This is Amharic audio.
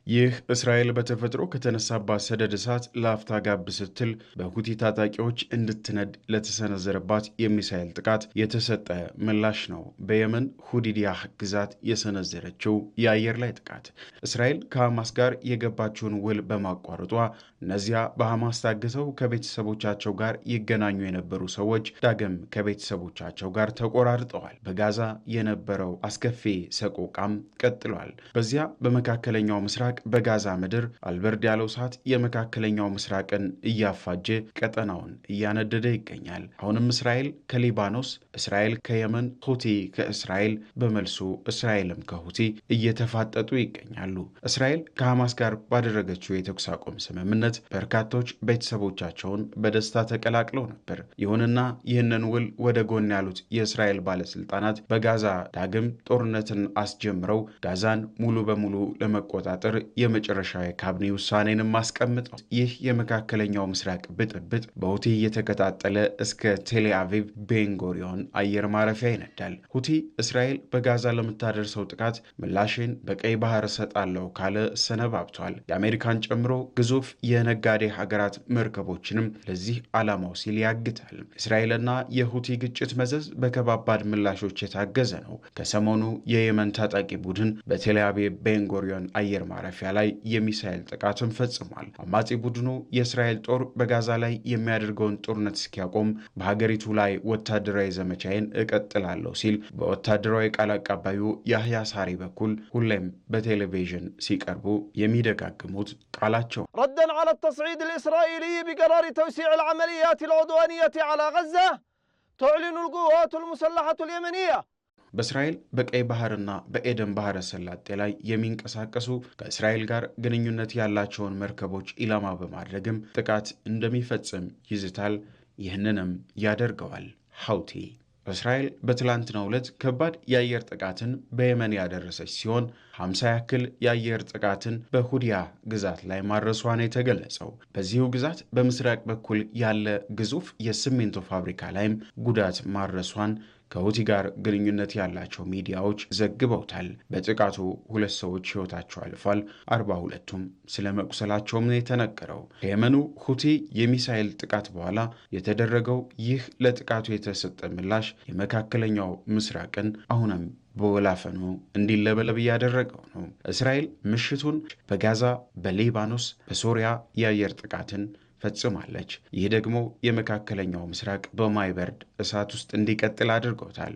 ይህ እስራኤል በተፈጥሮ ከተነሳባት ሰደድ እሳት ለአፍታ ጋብ ስትል በሁቲ ታጣቂዎች እንድትነድ ለተሰነዘረባት የሚሳኤል ጥቃት የተሰጠ ምላሽ ነው። በየመን ሁዲዲያህ ግዛት የሰነዘረችው የአየር ላይ ጥቃት እስራኤል ከሐማስ ጋር የገባችውን ውል በማቋረጧ እነዚያ በሐማስ ታግተው ከቤተሰቦቻቸው ጋር ይገናኙ የነበሩ ሰዎች ዳግም ከቤተሰቦቻቸው ጋር ተቆራርጠዋል። በጋዛ የነበረው አስከፊ ሰቆቃም ቀጥሏል። በዚያ በመካከለኛው ምስራቅ በጋዛ ምድር አልበርድ ያለው እሳት የመካከለኛው ምስራቅን እያፋጀ ቀጠናውን እያነደደ ይገኛል። አሁንም እስራኤል ከሊባኖስ፣ እስራኤል ከየመን፣ ሁቲ ከእስራኤል በመልሱ እስራኤልም ከሁቲ እየተፋጠጡ ይገኛሉ። እስራኤል ከሐማስ ጋር ባደረገችው የተኩስ አቁም ስምምነት በርካቶች ቤተሰቦቻቸውን በደስታ ተቀላቅለው ነበር። ይሁንና ይህንን ውል ወደ ጎን ያሉት የእስራኤል ባለስልጣናት በጋዛ ዳግም ጦርነትን አስጀምረው ጋዛን ሙሉ በሙሉ ለመቆጣጠር የመጨረሻ የካቢኔ ውሳኔንም አስቀምጠው ይህ የመካከለኛው ምስራቅ ብጥብጥ በሁቲ እየተቀጣጠለ እስከ ቴልአቪቭ ቤንጎሪዮን አየር ማረፊያ ይነዳል። ሁቲ እስራኤል በጋዛ ለምታደርሰው ጥቃት ምላሽን በቀይ ባህር እሰጣለሁ ካለ ሰነባብቷል። የአሜሪካን ጨምሮ ግዙፍ የነጋዴ ሀገራት መርከቦችንም ለዚህ ዓላማው ሲል ያግታል። እስራኤልና የሁቲ ግጭት መዘዝ በከባባድ ምላሾች የታገዘ ነው። ከሰሞኑ የየመን ታጣቂ ቡድን በቴልአቪቭ ቤንጎሪዮን አየር ማረፊያ ላይ የሚሳኤል ጥቃትን ፈጽሟል። አማጺ ቡድኑ የእስራኤል ጦር በጋዛ ላይ የሚያደርገውን ጦርነት እስኪያቆም በሀገሪቱ ላይ ወታደራዊ ዘመቻዬን እቀጥላለሁ ሲል በወታደራዊ ቃል አቀባዩ ያህያ ሳሪ በኩል ሁሌም በቴሌቪዥን ሲቀርቡ የሚደጋግሙት ቃላቸው ረደን على التصعيد الإسرائيلي بقرار توسيع العمليات العدوانية على غزة تعلن القوات المسلحة اليمنية በእስራኤል በቀይ ባህርና በኤደን ባህረ ሰላጤ ላይ የሚንቀሳቀሱ ከእስራኤል ጋር ግንኙነት ያላቸውን መርከቦች ኢላማ በማድረግም ጥቃት እንደሚፈጽም ይዝታል። ይህንንም ያደርገዋል ሐውቲ። እስራኤል በትላንትናው ዕለት ከባድ የአየር ጥቃትን በየመን ያደረሰች ሲሆን 50 ያክል የአየር ጥቃትን በሁዲያ ግዛት ላይ ማድረሷን የተገለጸው። በዚሁ ግዛት በምስራቅ በኩል ያለ ግዙፍ የሲሚንቶ ፋብሪካ ላይም ጉዳት ማድረሷን ከሁቲ ጋር ግንኙነት ያላቸው ሚዲያዎች ዘግበውታል። በጥቃቱ 2 ሰዎች ሕይወታቸው አልፏል። 42ቱም ስለ መቁሰላቸውም ነው የተነገረው። ከየመኑ ሁቲ የሚሳኤል ጥቃት በኋላ የተደረገው ይህ ለጥቃቱ የተሰጠ ምላሽ የመካከለኛው ምስራቅን አሁንም በወላፈኑ እንዲለበለብ እያደረገው ነው። እስራኤል ምሽቱን በጋዛ፣ በሊባኖስ፣ በሶሪያ የአየር ጥቃትን ፈጽማለች። ይህ ደግሞ የመካከለኛው ምስራቅ በማይበርድ እሳት ውስጥ እንዲቀጥል አድርጎታል።